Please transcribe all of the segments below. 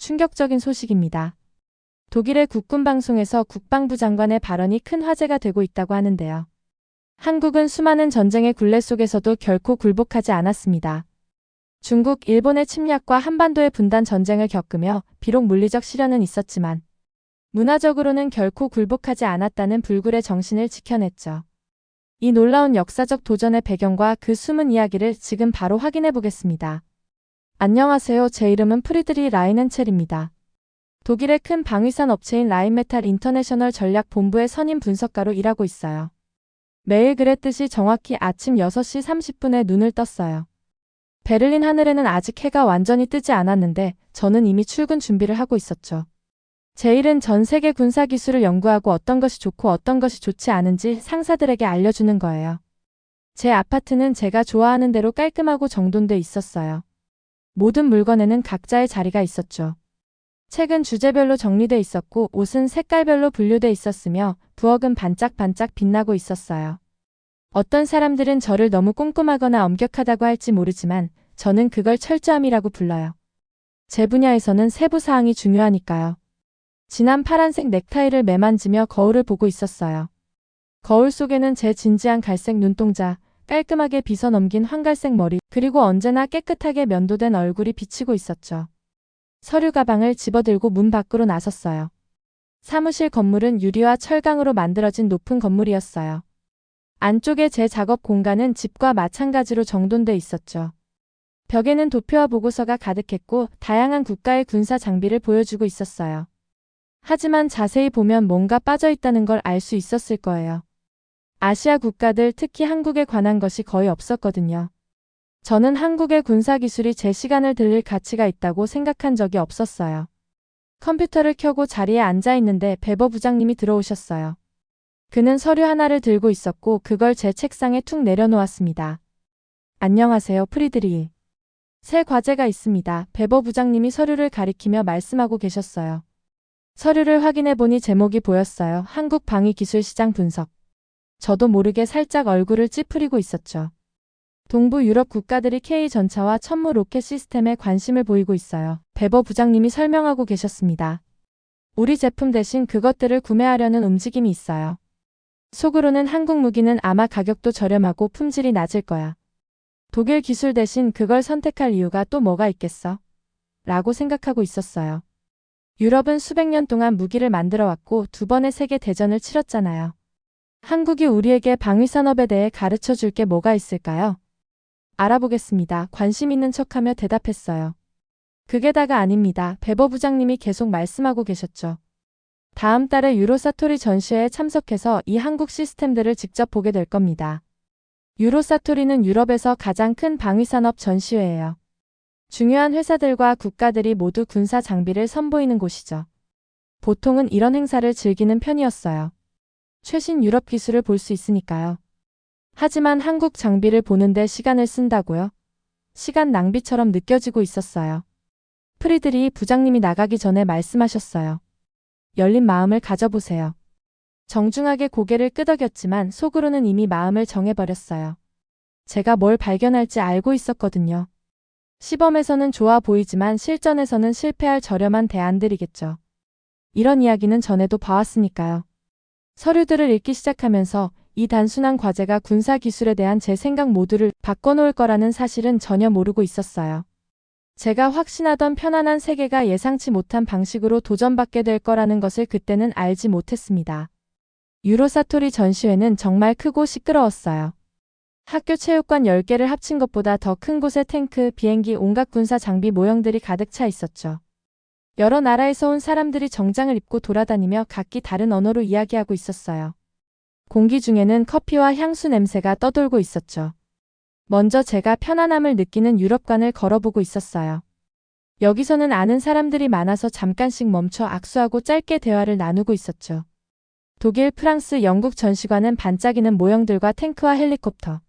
충격적인 소식입니다. 독일의 국군 방송에서 국방부 장관의 발언이 큰 화제가 되고 있다고 하는데요. 한국은 수많은 전쟁의 굴레 속에서도 결코 굴복하지 않았습니다. 중국, 일본의 침략과 한반도의 분단 전쟁을 겪으며 비록 물리적 시련은 있었지만 문화적으로는 결코 굴복하지 않았다는 불굴의 정신을 지켜냈죠. 이 놀라운 역사적 도전의 배경과 그 숨은 이야기를 지금 바로 확인해 보겠습니다. 안녕하세요. 제 이름은 프리드리 라인헨첼입니다. 독일의 큰 방위산 업체인 라인메탈 인터내셔널 전략본부의 선임 분석가로 일하고 있어요. 매일 그랬듯이 정확히 아침 6시 30분에 눈을 떴어요. 베를린 하늘에는 아직 해가 완전히 뜨지 않았는데 저는 이미 출근 준비를 하고 있었죠. 제 일은 전 세계 군사 기술을 연구하고 어떤 것이 좋고 어떤 것이 좋지 않은지 상사들에게 알려주는 거예요. 제 아파트는 제가 좋아하는 대로 깔끔하고 정돈돼 있었어요. 모든 물건에는 각자의 자리가 있었죠. 책은 주제별로 정리돼 있었고 옷은 색깔별로 분류돼 있었으며 부엌은 반짝반짝 빛나고 있었어요. 어떤 사람들은 저를 너무 꼼꼼하거나 엄격하다고 할지 모르지만 저는 그걸 철저함이라고 불러요. 제 분야에서는 세부 사항이 중요하니까요. 진한 파란색 넥타이를 매만지며 거울을 보고 있었어요. 거울 속에는 제 진지한 갈색 눈동자, 깔끔하게 빗어 넘긴 황갈색 머리, 그리고 언제나 깨끗하게 면도된 얼굴이 비치고 있었죠. 서류 가방을 집어들고 문 밖으로 나섰어요. 사무실 건물은 유리와 철강으로 만들어진 높은 건물이었어요. 안쪽에 제 작업 공간은 집과 마찬가지로 정돈돼 있었죠. 벽에는 도표와 보고서가 가득했고 다양한 국가의 군사 장비를 보여주고 있었어요. 하지만 자세히 보면 뭔가 빠져있다는 걸 알 수 있었을 거예요. 아시아 국가들, 특히 한국에 관한 것이 거의 없었거든요. 저는 한국의 군사 기술이 제 시간을 들릴 가치가 있다고 생각한 적이 없었어요. 컴퓨터를 켜고 자리에 앉아 있는데 베버 부장님이 들어오셨어요. 그는 서류 하나를 들고 있었고 그걸 제 책상에 툭 내려놓았습니다. 안녕하세요, 프리드리. 새 과제가 있습니다. 베버 부장님이 서류를 가리키며 말씀하고 계셨어요. 서류를 확인해 보니 제목이 보였어요. 한국 방위 기술 시장 분석. 저도 모르게 살짝 얼굴을 찌푸리고 있었죠. 동부 유럽 국가들이 K-전차와 천무 로켓 시스템에 관심을 보이고 있어요. 베버 부장님이 설명하고 계셨습니다. 우리 제품 대신 그것들을 구매하려는 움직임이 있어요. 속으로는 한국 무기는 아마 가격도 저렴하고 품질이 낮을 거야. 독일 기술 대신 그걸 선택할 이유가 또 뭐가 있겠어? 라고 생각하고 있었어요. 유럽은 수백 년 동안 무기를 만들어 왔고 2번의 세계 대전을 치렀잖아요. 한국이 우리에게 방위산업에 대해 가르쳐 줄 게 뭐가 있을까요? 알아보겠습니다. 관심 있는 척하며 대답했어요. 그게 다가 아닙니다. 베버 부장님이 계속 말씀하고 계셨죠. 다음 달에 유로사토리 전시회에 참석해서 이 한국 시스템들을 직접 보게 될 겁니다. 유로사토리는 유럽에서 가장 큰 방위산업 전시회예요. 중요한 회사들과 국가들이 모두 군사 장비를 선보이는 곳이죠. 보통은 이런 행사를 즐기는 편이었어요. 최신 유럽 기술을 볼 수 있으니까요. 하지만 한국 장비를 보는데 시간을 쓴다고요? 시간 낭비처럼 느껴지고 있었어요. 프리드리 부장님이 나가기 전에 말씀하셨어요. 열린 마음을 가져보세요. 정중하게 고개를 끄덕였지만 속으로는 이미 마음을 정해버렸어요. 제가 뭘 발견할지 알고 있었거든요. 시범에서는 좋아 보이지만 실전에서는 실패할 저렴한 대안들이겠죠. 이런 이야기는 전에도 봐왔으니까요. 서류들을 읽기 시작하면서 이 단순한 과제가 군사 기술에 대한 제 생각 모두를 바꿔놓을 거라는 사실은 전혀 모르고 있었어요. 제가 확신하던 편안한 세계가 예상치 못한 방식으로 도전받게 될 거라는 것을 그때는 알지 못했습니다. 유로사토리 전시회는 정말 크고 시끄러웠어요. 학교 체육관 10개를 합친 것보다 더 큰 곳에 탱크, 비행기, 온갖 군사 장비 모형들이 가득 차 있었죠. 여러 나라에서 온 사람들이 정장을 입고 돌아다니며 각기 다른 언어로 이야기하고 있었어요. 공기 중에는 커피와 향수 냄새가 떠돌고 있었죠. 먼저 제가 편안함을 느끼는 유럽관을 걸어보고 있었어요. 여기서는 아는 사람들이 많아서 잠깐씩 멈춰 악수하고 짧게 대화를 나누고 있었죠. 독일, 프랑스, 영국 전시관은 반짝이는 모형들과 탱크와 헬리콥터,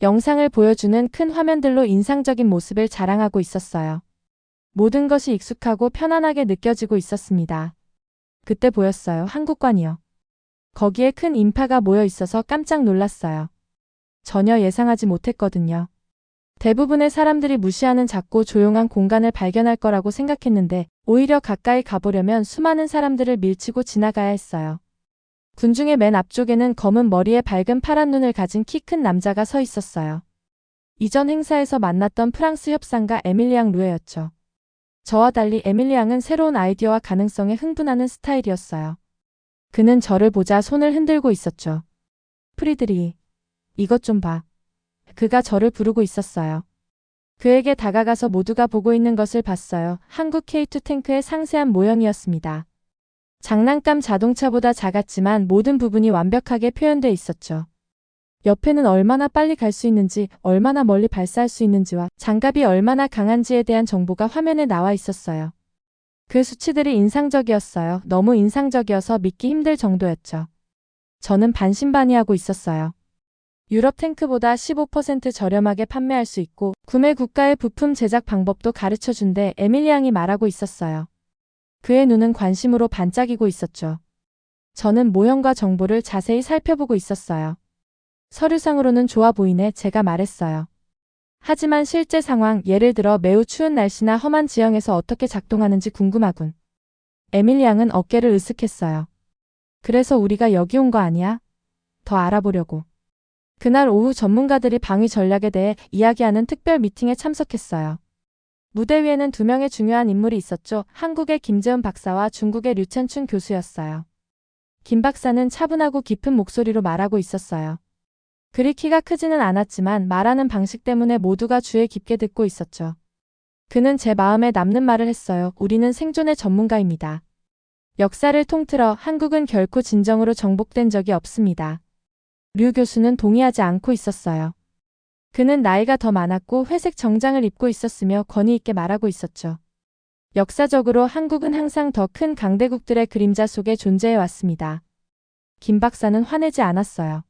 영상을 보여주는 큰 화면들로 인상적인 모습을 자랑하고 있었어요. 모든 것이 익숙하고 편안하게 느껴지고 있었습니다. 그때 보였어요. 한국관이요. 거기에 큰 인파가 모여 있어서 깜짝 놀랐어요. 전혀 예상하지 못했거든요. 대부분의 사람들이 무시하는 작고 조용한 공간을 발견할 거라고 생각했는데 오히려 가까이 가보려면 수많은 사람들을 밀치고 지나가야 했어요. 군중의 맨 앞쪽에는 검은 머리에 밝은 파란 눈을 가진 키 큰 남자가 서 있었어요. 이전 행사에서 만났던 프랑스 협상가 에밀리앙 루에였죠. 저와 달리 에밀리앙은 새로운 아이디어와 가능성에 흥분하는 스타일이었어요. 그는 저를 보자 손을 흔들고 있었죠. 프리드리, 이것 좀 봐. 그가 저를 부르고 있었어요. 그에게 다가가서 모두가 보고 있는 것을 봤어요. 한국 K2 탱크의 상세한 모형이었습니다. 장난감 자동차보다 작았지만 모든 부분이 완벽하게 표현되어 있었죠. 옆에는 얼마나 빨리 갈 수 있는지, 얼마나 멀리 발사할 수 있는지와 장갑이 얼마나 강한지에 대한 정보가 화면에 나와 있었어요. 그 수치들이 인상적이었어요. 너무 인상적이어서 믿기 힘들 정도였죠. 저는 반신반의하고 있었어요. 유럽 탱크보다 15% 저렴하게 판매할 수 있고 구매 국가의 부품 제작 방법도 가르쳐준대 에밀리앙이 말하고 있었어요. 그의 눈은 관심으로 반짝이고 있었죠. 저는 모형과 정보를 자세히 살펴보고 있었어요. 서류상으로는 좋아 보이네 제가 말했어요. 하지만 실제 상황, 예를 들어 매우 추운 날씨나 험한 지형에서 어떻게 작동하는지 궁금하군. 에밀리앙은 어깨를 으쓱했어요. 그래서 우리가 여기 온 거 아니야? 더 알아보려고. 그날 오후 전문가들이 방위 전략에 대해 이야기하는 특별 미팅에 참석했어요. 무대 위에는 두 명의 중요한 인물이 있었죠. 한국의 김재훈 박사와 중국의 류첸춘 교수였어요. 김 박사는 차분하고 깊은 목소리로 말하고 있었어요. 그리 키가 크지는 않았지만 말하는 방식 때문에 모두가 주의 깊게 듣고 있었죠. 그는 제 마음에 남는 말을 했어요. 우리는 생존의 전문가입니다. 역사를 통틀어 한국은 결코 진정으로 정복된 적이 없습니다. 류 교수는 동의하지 않고 있었어요. 그는 나이가 더 많았고 회색 정장을 입고 있었으며 권위 있게 말하고 있었죠. 역사적으로 한국은 항상 더 큰 강대국들의 그림자 속에 존재해 왔습니다. 김 박사는 화내지 않았어요.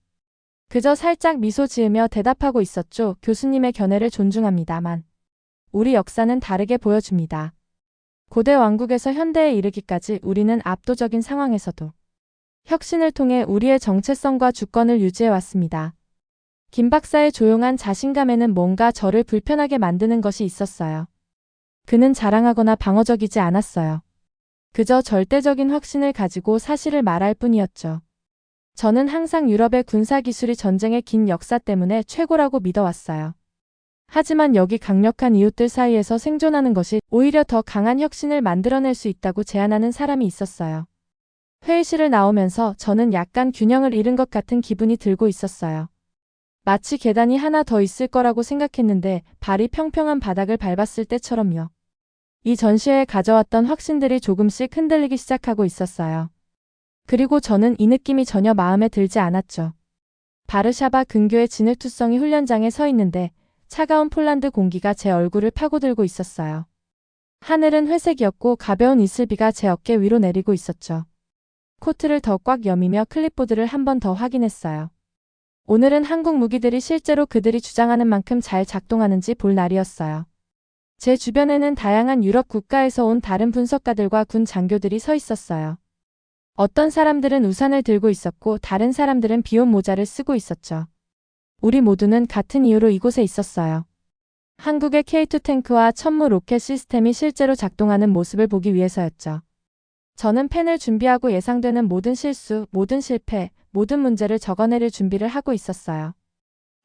그저 살짝 미소 지으며 대답하고 있었죠. 교수님의 견해를 존중합니다만 우리 역사는 다르게 보여줍니다. 고대 왕국에서 현대에 이르기까지 우리는 압도적인 상황에서도 혁신을 통해 우리의 정체성과 주권을 유지해 왔습니다. 김 박사의 조용한 자신감에는 뭔가 저를 불편하게 만드는 것이 있었어요. 그는 자랑하거나 방어적이지 않았어요. 그저 절대적인 확신을 가지고 사실을 말할 뿐이었죠. 저는 항상 유럽의 군사기술이 전쟁의 긴 역사 때문에 최고라고 믿어왔어요. 하지만 여기 강력한 이웃들 사이에서 생존하는 것이 오히려 더 강한 혁신을 만들어낼 수 있다고 제안하는 사람이 있었어요. 회의실을 나오면서 저는 약간 균형을 잃은 것 같은 기분이 들고 있었어요. 마치 계단이 하나 더 있을 거라고 생각했는데 발이 평평한 바닥을 밟았을 때처럼요. 이 전시회에 가져왔던 확신들이 조금씩 흔들리기 시작하고 있었어요. 그리고 저는 이 느낌이 전혀 마음에 들지 않았죠. 바르샤바 근교의 진흙투성이 훈련장에 서 있는데 차가운 폴란드 공기가 제 얼굴을 파고들고 있었어요. 하늘은 회색이었고 가벼운 이슬비가 제 어깨 위로 내리고 있었죠. 코트를 더 꽉 여미며 클립보드를 한 번 더 확인했어요. 오늘은 한국 무기들이 실제로 그들이 주장하는 만큼 잘 작동하는지 볼 날이었어요. 제 주변에는 다양한 유럽 국가에서 온 다른 분석가들과 군 장교들이 서 있었어요. 어떤 사람들은 우산을 들고 있었고 다른 사람들은 비온 모자를 쓰고 있었죠. 우리 모두는 같은 이유로 이곳에 있었어요. 한국의 K2 탱크와 천무 로켓 시스템이 실제로 작동하는 모습을 보기 위해서였죠. 저는 펜을 준비하고 예상되는 모든 실수, 모든 실패, 모든 문제를 적어내릴 준비를 하고 있었어요.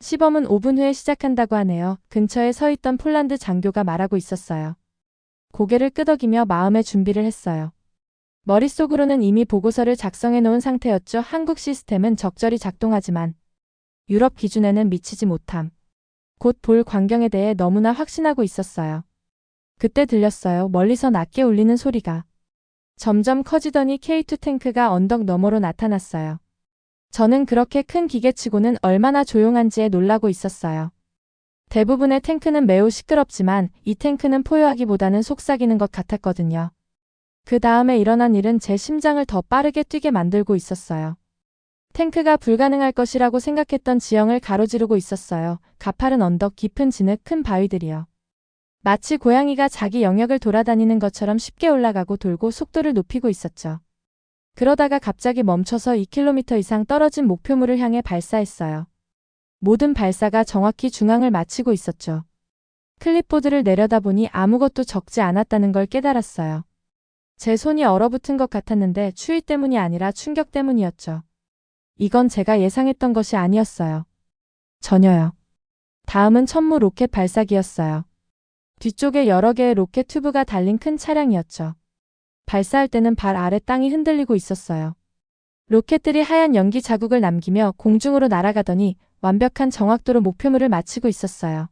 시범은 5분 후에 시작한다고 하네요. 근처에 서 있던 폴란드 장교가 말하고 있었어요. 고개를 끄덕이며 마음의 준비를 했어요. 머릿속으로는 이미 보고서를 작성해 놓은 상태였죠. 한국 시스템은 적절히 작동하지만 유럽 기준에는 미치지 못함. 곧 볼 광경에 대해 너무나 확신하고 있었어요. 그때 들렸어요. 멀리서 낮게 울리는 소리가. 점점 커지더니 K2 탱크가 언덕 너머로 나타났어요. 저는 그렇게 큰 기계치고는 얼마나 조용한지에 놀라고 있었어요. 대부분의 탱크는 매우 시끄럽지만 이 탱크는 포효하기보다는 속삭이는 것 같았거든요. 그 다음에 일어난 일은 제 심장을 더 빠르게 뛰게 만들고 있었어요. 탱크가 불가능할 것이라고 생각했던 지형을 가로지르고 있었어요. 가파른 언덕, 깊은 진흙, 큰 바위들이요. 마치 고양이가 자기 영역을 돌아다니는 것처럼 쉽게 올라가고 돌고 속도를 높이고 있었죠. 그러다가 갑자기 멈춰서 2km 이상 떨어진 목표물을 향해 발사했어요. 모든 발사가 정확히 중앙을 맞히고 있었죠. 클립보드를 내려다보니 아무것도 적지 않았다는 걸 깨달았어요. 제 손이 얼어붙은 것 같았는데 추위 때문이 아니라 충격 때문이었죠. 이건 제가 예상했던 것이 아니었어요. 전혀요. 다음은 천무 로켓 발사기였어요. 뒤쪽에 여러 개의 로켓 튜브가 달린 큰 차량이었죠. 발사할 때는 발 아래 땅이 흔들리고 있었어요. 로켓들이 하얀 연기 자국을 남기며 공중으로 날아가더니 완벽한 정확도로 목표물을 맞추고 있었어요.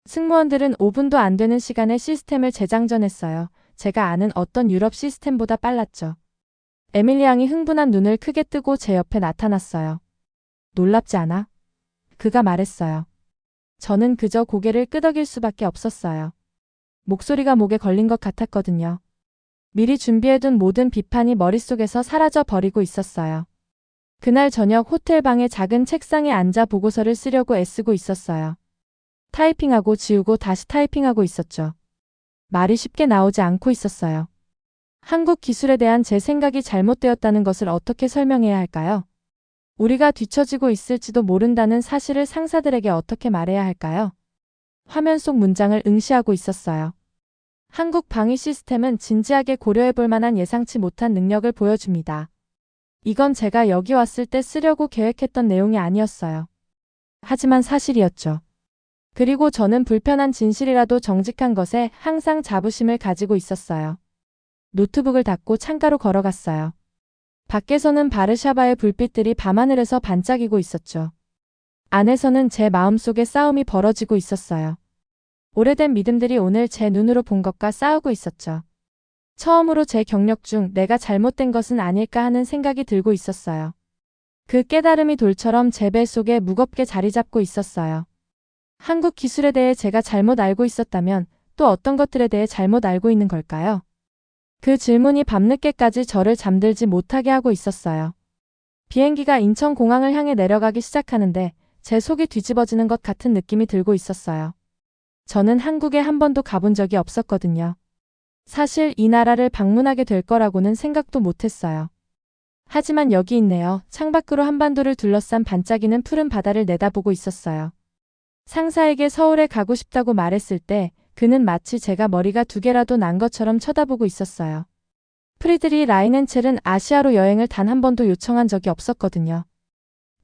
승무원들은 5분도 안 되는 시간에 시스템을 재장전했어요. 제가 아는 어떤 유럽 시스템보다 빨랐죠. 에밀리 양이 흥분한 눈을 크게 뜨고 제 옆에 나타났어요. 놀랍지 않아? 그가 말했어요. 저는 그저 고개를 끄덕일 수밖에 없었어요. 목소리가 목에 걸린 것 같았거든요. 미리 준비해둔 모든 비판이 머릿속에서 사라져 버리고 있었어요. 그날 저녁 호텔 방의 작은 책상에 앉아 보고서를 쓰려고 애쓰고 있었어요. 타이핑하고 지우고 다시 타이핑하고 있었죠. 말이 쉽게 나오지 않고 있었어요. 한국 기술에 대한 제 생각이 잘못되었다는 것을 어떻게 설명해야 할까요? 우리가 뒤처지고 있을지도 모른다는 사실을 상사들에게 어떻게 말해야 할까요? 화면 속 문장을 응시하고 있었어요. 한국 방위 시스템은 진지하게 고려해 볼 만한 예상치 못한 능력을 보여줍니다. 이건 제가 여기 왔을 때 쓰려고 계획했던 내용이 아니었어요. 하지만 사실이었죠. 그리고 저는 불편한 진실이라도 정직한 것에 항상 자부심을 가지고 있었어요. 노트북을 닫고 창가로 걸어갔어요. 밖에서는 바르샤바의 불빛들이 밤하늘에서 반짝이고 있었죠. 안에서는 제 마음속에 싸움이 벌어지고 있었어요. 오래된 믿음들이 오늘 제 눈으로 본 것과 싸우고 있었죠. 처음으로 제 경력 중 내가 잘못된 것은 아닐까 하는 생각이 들고 있었어요. 그 깨달음이 돌처럼 제 배 속에 무겁게 자리 잡고 있었어요. 한국 기술에 대해 제가 잘못 알고 있었다면 또 어떤 것들에 대해 잘못 알고 있는 걸까요? 그 질문이 밤늦게까지 저를 잠들지 못하게 하고 있었어요. 비행기가 인천공항을 향해 내려가기 시작하는데 제 속이 뒤집어지는 것 같은 느낌이 들고 있었어요. 저는 한국에 한 번도 가본 적이 없었거든요. 사실 이 나라를 방문하게 될 거라고는 생각도 못했어요. 하지만 여기 있네요. 창밖으로 한반도를 둘러싼 반짝이는 푸른 바다를 내다보고 있었어요. 상사에게 서울에 가고 싶다고 말했을 때 그는 마치 제가 머리가 두 개라도 난 것처럼 쳐다보고 있었어요. 프리드리 라이넨첼은 아시아로 여행을 단 한 번도 요청한 적이 없었거든요.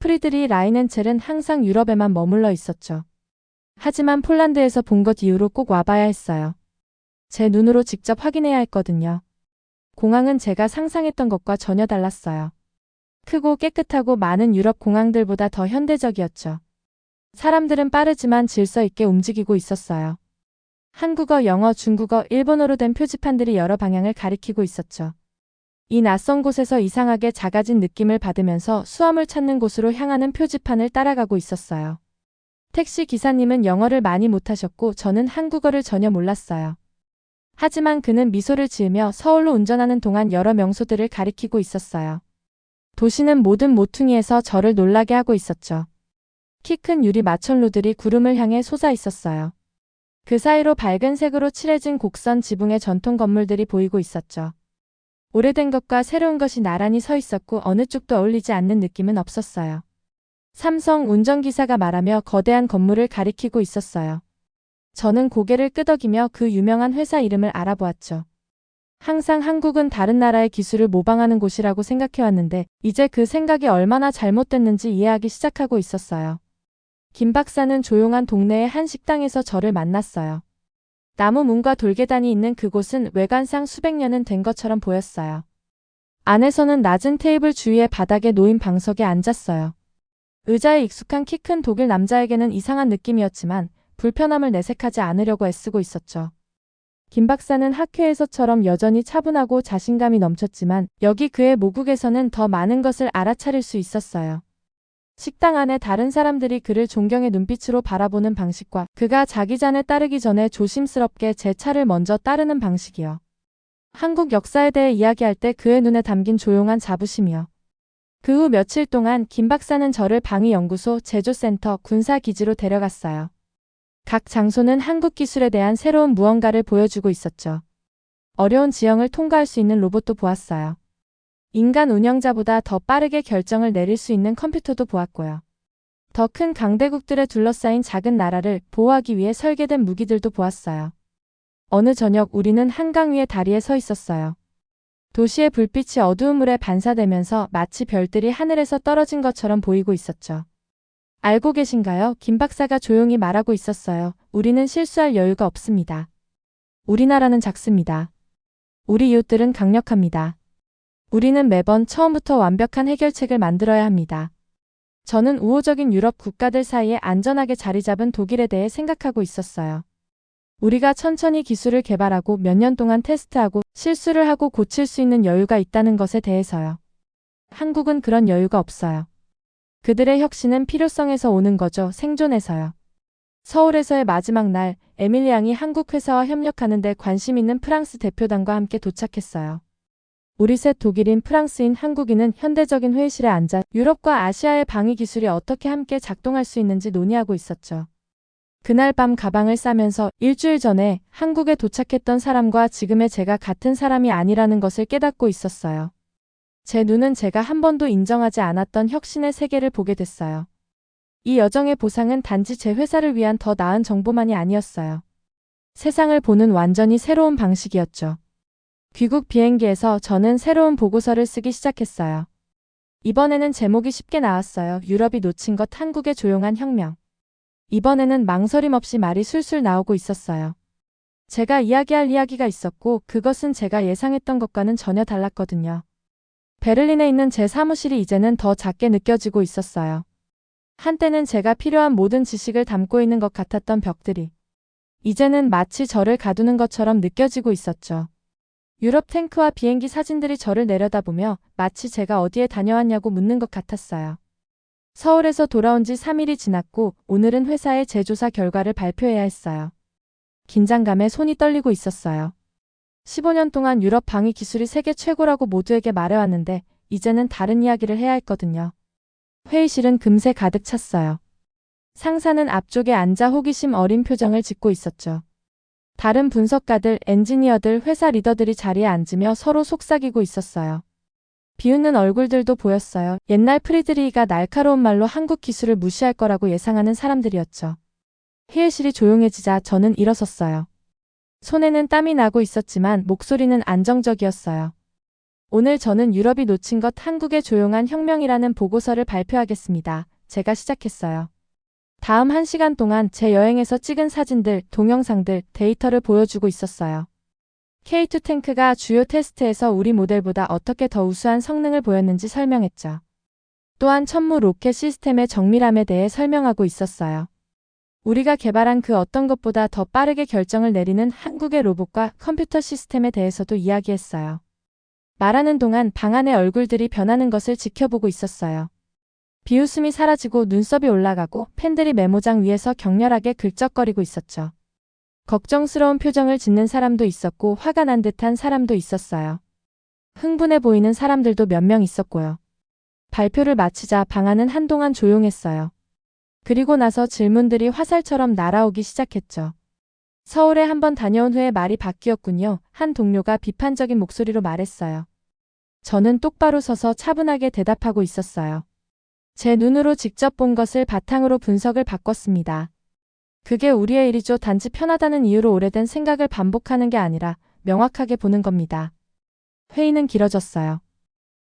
프리드리 라이넨첼은 항상 유럽에만 머물러 있었죠. 하지만 폴란드에서 본 것 이후로 꼭 와봐야 했어요. 제 눈으로 직접 확인해야 했거든요. 공항은 제가 상상했던 것과 전혀 달랐어요. 크고 깨끗하고 많은 유럽 공항들보다 더 현대적이었죠. 사람들은 빠르지만 질서 있게 움직이고 있었어요. 한국어, 영어, 중국어, 일본어로 된 표지판들이 여러 방향을 가리키고 있었죠. 이 낯선 곳에서 이상하게 작아진 느낌을 받으면서 수암을 찾는 곳으로 향하는 표지판을 따라가고 있었어요. 택시 기사님은 영어를 많이 못하셨고 저는 한국어를 전혀 몰랐어요. 하지만 그는 미소를 지으며 서울로 운전하는 동안 여러 명소들을 가리키고 있었어요. 도시는 모든 모퉁이에서 저를 놀라게 하고 있었죠. 키 큰 유리 마천루들이 구름을 향해 솟아 있었어요. 그 사이로 밝은 색으로 칠해진 곡선 지붕의 전통 건물들이 보이고 있었죠. 오래된 것과 새로운 것이 나란히 서 있었고 어느 쪽도 어울리지 않는 느낌은 없었어요. 삼성 운전기사가 말하며 거대한 건물을 가리키고 있었어요. 저는 고개를 끄덕이며 그 유명한 회사 이름을 알아보았죠. 항상 한국은 다른 나라의 기술을 모방하는 곳이라고 생각해왔는데 이제 그 생각이 얼마나 잘못됐는지 이해하기 시작하고 있었어요. 김 박사는 조용한 동네의 한 식당에서 저를 만났어요. 나무 문과 돌계단이 있는 그곳은 외관상 수백 년은 된 것처럼 보였어요. 안에서는 낮은 테이블 주위에 바닥에 놓인 방석에 앉았어요. 의자에 익숙한 키 큰 독일 남자에게는 이상한 느낌이었지만 불편함을 내색하지 않으려고 애쓰고 있었죠. 김 박사는 학회에서처럼 여전히 차분하고 자신감이 넘쳤지만 여기 그의 모국에서는 더 많은 것을 알아차릴 수 있었어요. 식당 안에 다른 사람들이 그를 존경의 눈빛으로 바라보는 방식과 그가 자기 잔에 따르기 전에 조심스럽게 제 차를 먼저 따르는 방식이요. 한국 역사에 대해 이야기할 때 그의 눈에 담긴 조용한 자부심이요. 그 후 며칠 동안 김 박사는 저를 방위연구소, 제조센터, 군사기지로 데려갔어요. 각 장소는 한국 기술에 대한 새로운 무언가를 보여주고 있었죠. 어려운 지형을 통과할 수 있는 로봇도 보았어요. 인간 운영자보다 더 빠르게 결정을 내릴 수 있는 컴퓨터도 보았고요. 더 큰 강대국들에 둘러싸인 작은 나라를 보호하기 위해 설계된 무기들도 보았어요. 어느 저녁 우리는 한강 위의 다리에 서 있었어요. 도시의 불빛이 어두운 물에 반사되면서 마치 별들이 하늘에서 떨어진 것처럼 보이고 있었죠. 알고 계신가요? 김 박사가 조용히 말하고 있었어요. 우리는 실수할 여유가 없습니다. 우리나라는 작습니다. 우리 이웃들은 강력합니다. 우리는 매번 처음부터 완벽한 해결책을 만들어야 합니다. 저는 우호적인 유럽 국가들 사이에 안전하게 자리 잡은 독일에 대해 생각하고 있었어요. 우리가 천천히 기술을 개발하고 몇 년 동안 테스트하고 실수를 하고 고칠 수 있는 여유가 있다는 것에 대해서요. 한국은 그런 여유가 없어요. 그들의 혁신은 필요성에서 오는 거죠. 생존에서요. 서울에서의 마지막 날, 에밀리 양이 한국 회사와 협력하는 데 관심 있는 프랑스 대표단과 함께 도착했어요. 우리 셋 독일인, 프랑스인, 한국인은 현대적인 회의실에 앉아 유럽과 아시아의 방위 기술이 어떻게 함께 작동할 수 있는지 논의하고 있었죠. 그날 밤 가방을 싸면서 일주일 전에 한국에 도착했던 사람과 지금의 제가 같은 사람이 아니라는 것을 깨닫고 있었어요. 제 눈은 제가 한 번도 인정하지 않았던 혁신의 세계를 보게 됐어요. 이 여정의 보상은 단지 제 회사를 위한 더 나은 정보만이 아니었어요. 세상을 보는 완전히 새로운 방식이었죠. 귀국 비행기에서 저는 새로운 보고서를 쓰기 시작했어요. 이번에는 제목이 쉽게 나왔어요. 유럽이 놓친 것, 한국의 조용한 혁명. 이번에는 망설임 없이 말이 술술 나오고 있었어요. 제가 이야기할 이야기가 있었고 그것은 제가 예상했던 것과는 전혀 달랐거든요. 베를린에 있는 제 사무실이 이제는 더 작게 느껴지고 있었어요. 한때는 제가 필요한 모든 지식을 담고 있는 것 같았던 벽들이 이제는 마치 저를 가두는 것처럼 느껴지고 있었죠. 유럽 탱크와 비행기 사진들이 저를 내려다보며 마치 제가 어디에 다녀왔냐고 묻는 것 같았어요. 서울에서 돌아온 지 3일이 지났고 오늘은 회사의 재조사 결과를 발표해야 했어요. 긴장감에 손이 떨리고 있었어요. 15년 동안 유럽 방위 기술이 세계 최고라고 모두에게 말해왔는데 이제는 다른 이야기를 해야 했거든요. 회의실은 금세 가득 찼어요. 상사는 앞쪽에 앉아 호기심 어린 표정을 짓고 있었죠. 다른 분석가들, 엔지니어들, 회사 리더들이 자리에 앉으며 서로 속삭이고 있었어요. 비웃는 얼굴들도 보였어요. 옛날 프리드리히가 날카로운 말로 한국 기술을 무시할 거라고 예상하는 사람들이었죠. 회의실이 조용해지자 저는 일어섰어요. 손에는 땀이 나고 있었지만 목소리는 안정적이었어요. 오늘 저는 유럽이 놓친 것, 한국의 조용한 혁명이라는 보고서를 발표하겠습니다. 제가 시작했어요. 다음 1시간 동안 제 여행에서 찍은 사진들, 동영상들, 데이터를 보여주고 있었어요. K2 탱크가 주요 테스트에서 우리 모델보다 어떻게 더 우수한 성능을 보였는지 설명했죠. 또한 천무 로켓 시스템의 정밀함에 대해 설명하고 있었어요. 우리가 개발한 그 어떤 것보다 더 빠르게 결정을 내리는 한국의 로봇과 컴퓨터 시스템에 대해서도 이야기했어요. 말하는 동안 방 안의 얼굴들이 변하는 것을 지켜보고 있었어요. 비웃음이 사라지고 눈썹이 올라가고 팬들이 메모장 위에서 격렬하게 긁적거리고 있었죠. 걱정스러운 표정을 짓는 사람도 있었고 화가 난 듯한 사람도 있었어요. 흥분해 보이는 사람들도 몇 명 있었고요. 발표를 마치자 방 안은 한동안 조용했어요. 그리고 나서 질문들이 화살처럼 날아오기 시작했죠. 서울에 한번 다녀온 후에 말이 바뀌었군요. 한 동료가 비판적인 목소리로 말했어요. 저는 똑바로 서서 차분하게 대답하고 있었어요. 제 눈으로 직접 본 것을 바탕으로 분석을 바꿨습니다. 그게 우리의 일이죠. 단지 편하다는 이유로 오래된 생각을 반복하는 게 아니라 명확하게 보는 겁니다. 회의는 길어졌어요.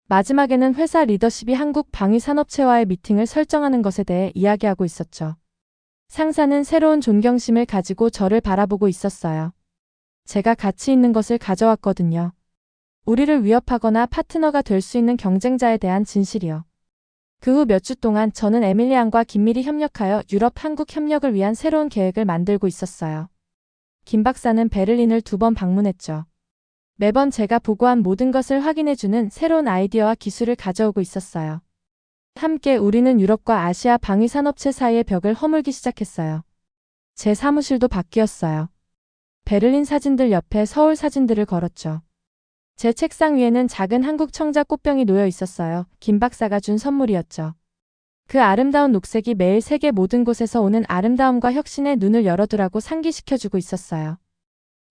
마지막에는 회사 리더십이 한국 방위산업체와의 미팅을 설정하는 것에 대해 이야기하고 있었죠. 상사는 새로운 존경심을 가지고 저를 바라보고 있었어요. 제가 가치 있는 것을 가져왔거든요. 우리를 위협하거나 파트너가 될 수 있는 경쟁자에 대한 진실이요. 그 후 몇 주 동안 저는 에밀리 양과 긴밀히 협력하여 유럽-한국 협력을 위한 새로운 계획을 만들고 있었어요. 김 박사는 베를린을 2번 방문했죠. 매번 제가 보고한 모든 것을 확인해주는 새로운 아이디어와 기술을 가져오고 있었어요. 함께 우리는 유럽과 아시아 방위산업체 사이의 벽을 허물기 시작했어요. 제 사무실도 바뀌었어요. 베를린 사진들 옆에 서울 사진들을 걸었죠. 제 책상 위에는 작은 한국 청자 꽃병이 놓여 있었어요. 김 박사가 준 선물이었죠. 그 아름다운 녹색이 매일 세계 모든 곳에서 오는 아름다움과 혁신의 눈을 열어두라고 상기시켜주고 있었어요.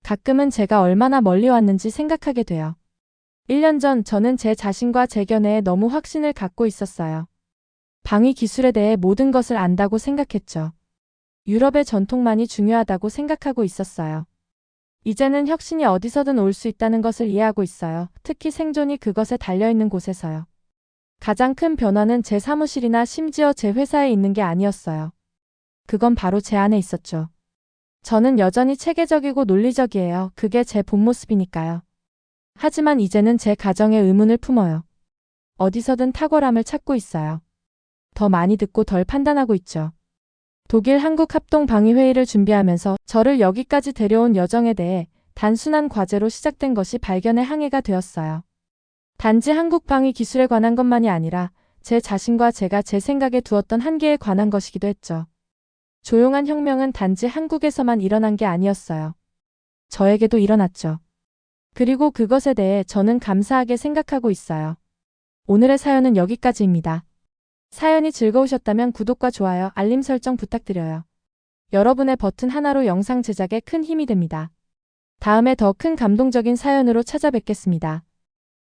가끔은 제가 얼마나 멀리 왔는지 생각하게 돼요. 1년 전 저는 제 자신과 제 견해에 너무 확신을 갖고 있었어요. 방위 기술에 대해 모든 것을 안다고 생각했죠. 유럽의 전통만이 중요하다고 생각하고 있었어요. 이제는 혁신이 어디서든 올 수 있다는 것을 이해하고 있어요. 특히 생존이 그것에 달려있는 곳에서요. 가장 큰 변화는 제 사무실이나 심지어 제 회사에 있는 게 아니었어요. 그건 바로 제 안에 있었죠. 저는 여전히 체계적이고 논리적이에요. 그게 제 본 모습이니까요. 하지만 이제는 제 가정에 의문을 품어요. 어디서든 탁월함을 찾고 있어요. 더 많이 듣고 덜 판단하고 있죠. 독일 한국 합동 방위 회의를 준비하면서 저를 여기까지 데려온 여정에 대해 단순한 과제로 시작된 것이 발견의 항해가 되었어요. 단지 한국 방위 기술에 관한 것만이 아니라 제 자신과 제가 제 생각에 두었던 한계에 관한 것이기도 했죠. 조용한 혁명은 단지 한국에서만 일어난 게 아니었어요. 저에게도 일어났죠. 그리고 그것에 대해 저는 감사하게 생각하고 있어요. 오늘의 사연은 여기까지입니다. 사연이 즐거우셨다면 구독과 좋아요, 알림 설정 부탁드려요. 여러분의 버튼 하나로 영상 제작에 큰 힘이 됩니다. 다음에 더 큰 감동적인 사연으로 찾아뵙겠습니다.